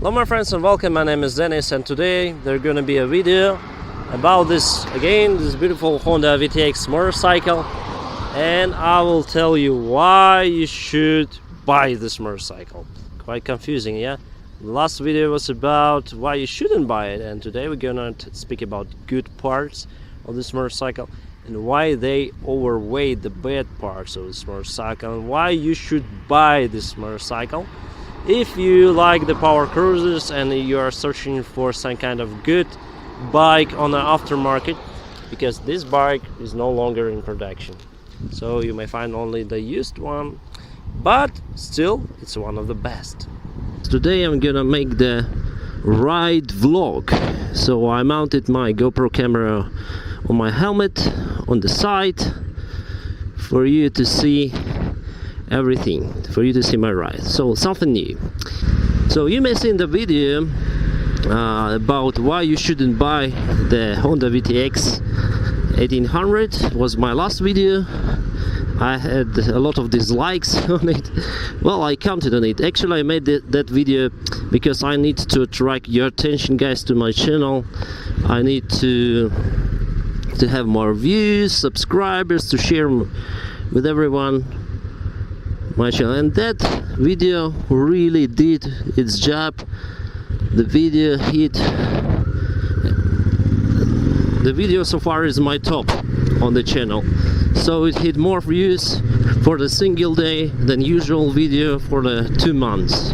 Hello my friends and welcome, my name is Dennis, and today there's gonna be a video about this beautiful Honda VTX motorcycle, and I will tell you why you should buy this motorcycle. Quite confusing, yeah? The last video was about why you shouldn't buy it, and today we're gonna speak about good parts of this motorcycle and why they overweigh the bad parts of this motorcycle and why you should buy this motorcycle. If you like the power cruisers and you are searching for some kind of good bike on the aftermarket, because this bike is no longer in production, so you may find only the used one, but still it's one of the best. Today I'm gonna make the ride vlog. So I mounted my GoPro camera on my helmet on the side for you to see everything, for you to see my ride. So something new. So you may see in the video about why you shouldn't buy the Honda VTX 1800. Was my last video. I had a lot of dislikes on it. Well, I counted on it. Actually, I made that video because I need to attract your attention, guys, to my channel. I need to have more views, subscribers, to share with everyone my channel, and that video really did its job. The video so far is my top on the channel, so it hit more views for the single day than usual video for the 2 months.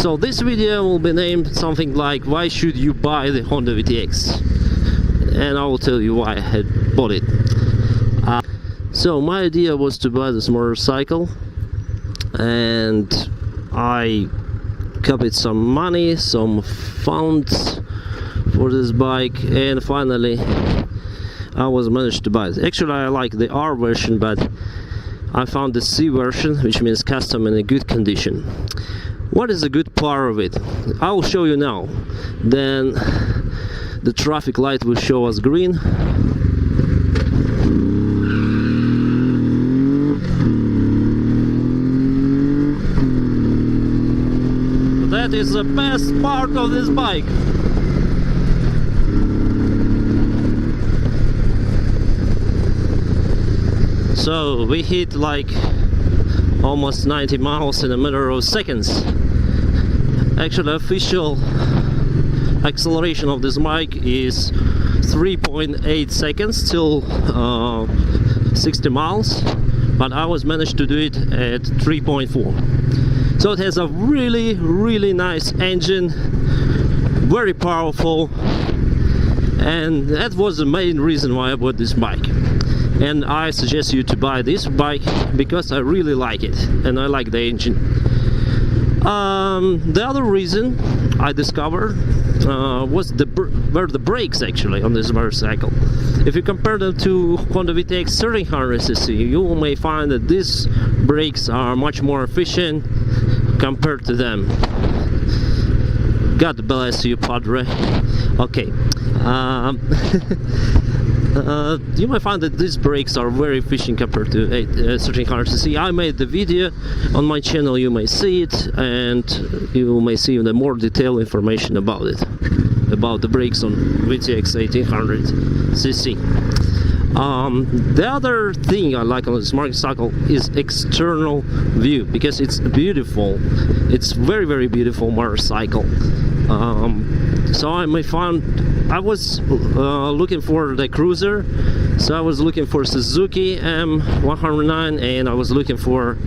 So this video will be named something like why should you buy the Honda VTX, and I will tell you why I had bought it. So my idea was to buy this motorcycle, and I copied some money, some funds for this bike, and finally I was managed to buy it. Actually, I like the R version, but I found the C version, which means custom and in good condition. What is the good part of it? I will show you now. Then the traffic light will show us green. That is the best part of this bike. So we hit like almost 90 miles in a matter of seconds. Actually, official acceleration of this bike is 3.8 seconds till 60 miles, but I was managed to do it at 3.4. So it has a really nice engine, very powerful, and that was the main reason why I bought this bike. And I suggest you to buy this bike because I really like it, and I like the engine. The other reason I discovered was were the brakes actually on this motorcycle. If you compare them to Honda VTX 1300cc, you may find that these brakes are much more efficient compared to them. God bless you, Padre. Okay. You might find that these brakes are very efficient compared to 1300cc. I made the video on my channel, you may see it, and you may see the more detailed information about it, about the brakes on VTX 1800cc. The other thing I like on this motorcycle is external view, because it's beautiful. It's very beautiful motorcycle. So I may find I was looking for the cruiser, so I was looking for Suzuki M109, and I was looking for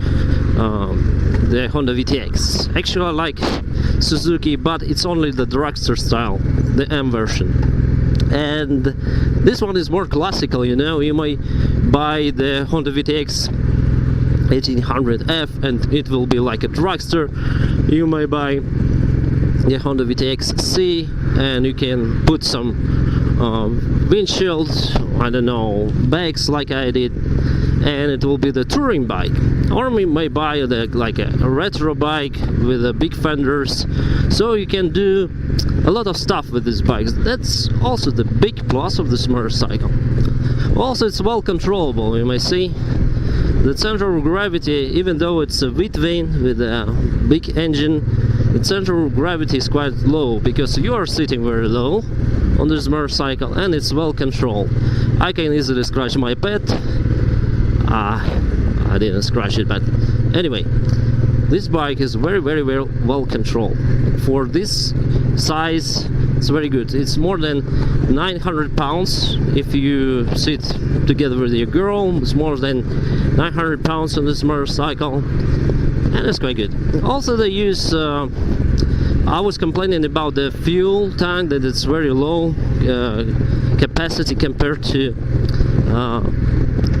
the Honda VTX. Actually, I like Suzuki, but it's only the dragster style, the M version. And this one is more classical, you know. You may buy the Honda VTX 1800F and it will be like a dragster. You may buy the Honda VTX C and you can put some windshields, I don't know, bags like I did, and it will be the touring bike. Or we may buy like a retro bike with big fenders, so you can do a lot of stuff with these bikes. That's also the big plus of this motorcycle. Also, it's well controllable. You may see the center of gravity, even though it's a V-twin with a big engine, the center of gravity is quite low because you are sitting very low on this motorcycle, and it's well controlled. I can easily scratch my pet. I didn't scratch it, but anyway, this bike is very well controlled. For this size, it's very good. It's more than 900 pounds. If you sit together with your girl, it's more than 900 pounds on this motorcycle, and it's quite good. Also, they use I was complaining about the fuel tank, that it's very low capacity compared to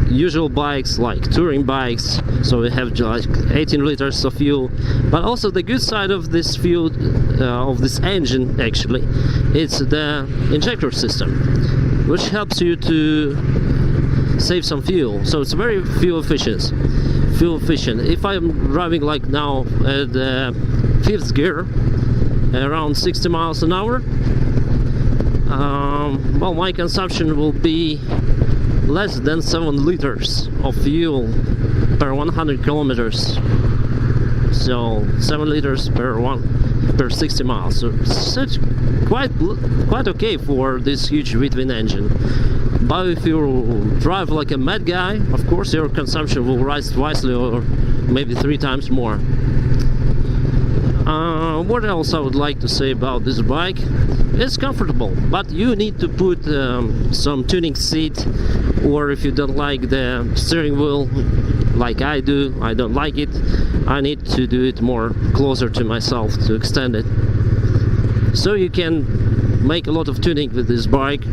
usual bikes like touring bikes, so we have like 18 liters of fuel. But also the good side of this fuel, of this engine actually, it's the injector system, which helps you to save some fuel, so it's very fuel efficient. If I'm driving like now at the 5th gear, around 60 miles an hour, well, my consumption will be less than 7 liters of fuel per 100 kilometers. So 7 liters per 60 miles. So it's quite okay for this huge V-twin engine. But if you drive like a mad guy, of course your consumption will rise twice or maybe 3 times more. What else I would like to say about this bike? It's comfortable, but you need to put some tuning seat, or if you don't like the steering wheel like I do, I don't like it, I need to do it more closer to myself to extend it. So you can make a lot of tuning with this bike,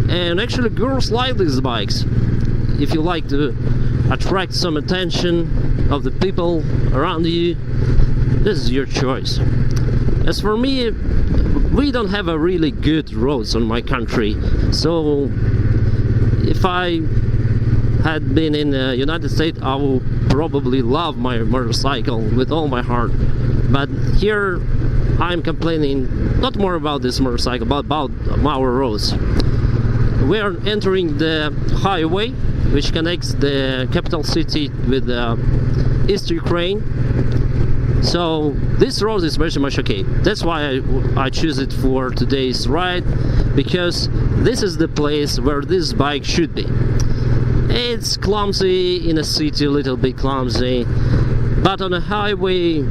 and actually girls like these bikes. If you like to attract some attention of the people around you, this is your choice. As for me, we don't have a really good roads on my country, so if I had been in the United States, I would probably love my motorcycle with all my heart. But here I'm complaining not more about this motorcycle, but about our roads. We are entering the highway which connects the capital city with East Ukraine. So this road is very much okay. That's why I choose it for today's ride, because this is the place where this bike should be. It's clumsy in a city, a little bit clumsy, but on a highway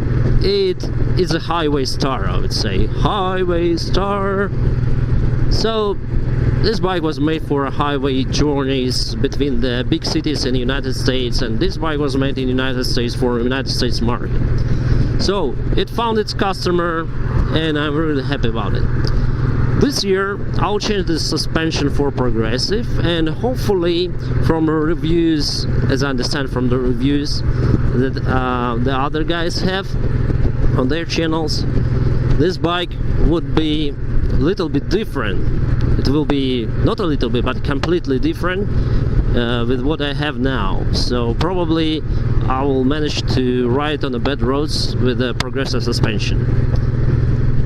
it is a highway star, I would say. Highway star. So this bike was made for highway journeys between the big cities in the United States, and this bike was made in the United States for the United States market. So it found its customer, and I'm really happy about it. This year I'll change the suspension for progressive, and hopefully from reviews, as I understand from the reviews that the other guys have on their channels, this bike would be a little bit different. It will be not a little bit, but completely different with what I have now. So probably I will manage to ride on the bad roads with a progressive suspension.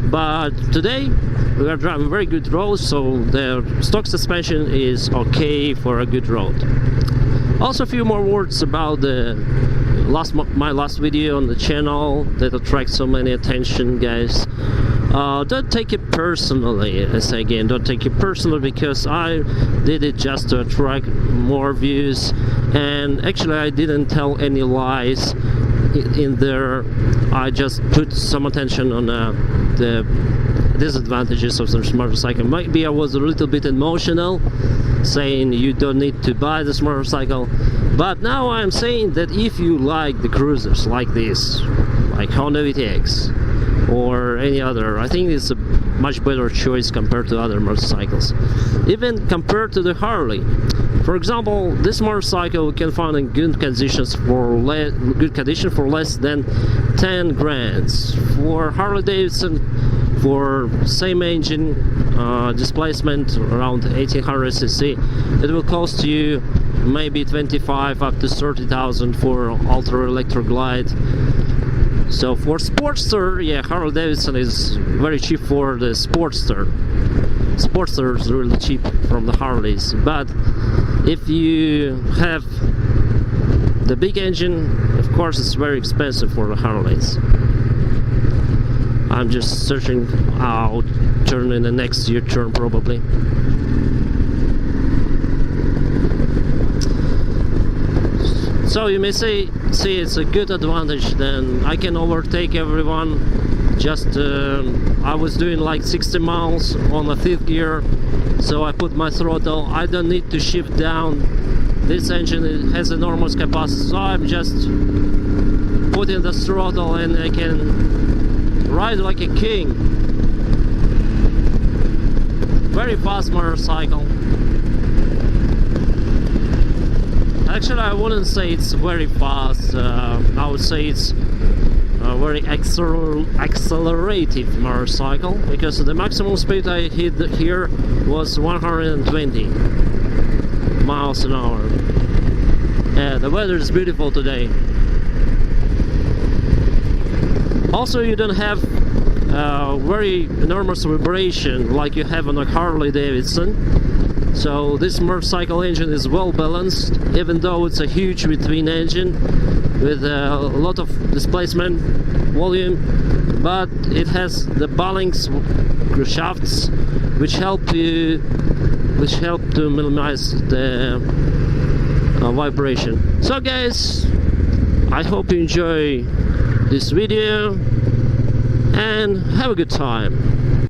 But today we are driving very good roads, so the stock suspension is okay for a good road. Also, a few more words about the my last video on the channel that attracts so many attention, guys. Don't take it personally. I say again, don't take it personally, because I did it just to attract more views, and actually I didn't tell any lies in there. I just put some attention on the disadvantages of this motorcycle. Maybe I was a little bit emotional, saying you don't need to buy this motorcycle, but now I'm saying that if you like the cruisers like this, like Honda VTX or any other, I think it's a much better choice compared to other motorcycles, even compared to the Harley. For example, this motorcycle we can find in good conditions for less than 10 grand. For Harley Davidson, for same engine, displacement around 1800 cc, it will cost you maybe 25 up to 30,000 for Ultra Electro Glide. So for Sportster, yeah, Harley Davidson is very cheap for the Sportster. Sportster is really cheap from the Harleys, but if you have the big engine, of course it's very expensive for the Harleys. I'm just searching how to turn in the next U-turn probably. So you may see it's a good advantage, then I can overtake everyone. Just I was doing like 60 miles on the 5th gear, so I put my throttle. I don't need to shift down. This engine has enormous capacity, so I'm just putting the throttle and I can ride like a king. Very fast motorcycle. Actually, I wouldn't say it's very fast. I would say it's a very accelerative motorcycle, because the maximum speed I hit here was 120 miles an hour. Yeah, the weather is beautiful today. Also, you don't have very enormous vibration like you have on a Harley Davidson. So this motorcycle engine is well balanced, even though it's a huge V-twin engine with a lot of displacement volume, but it has the balanced shafts which help to minimize the vibration. So guys, I hope you enjoy this video and have a good time.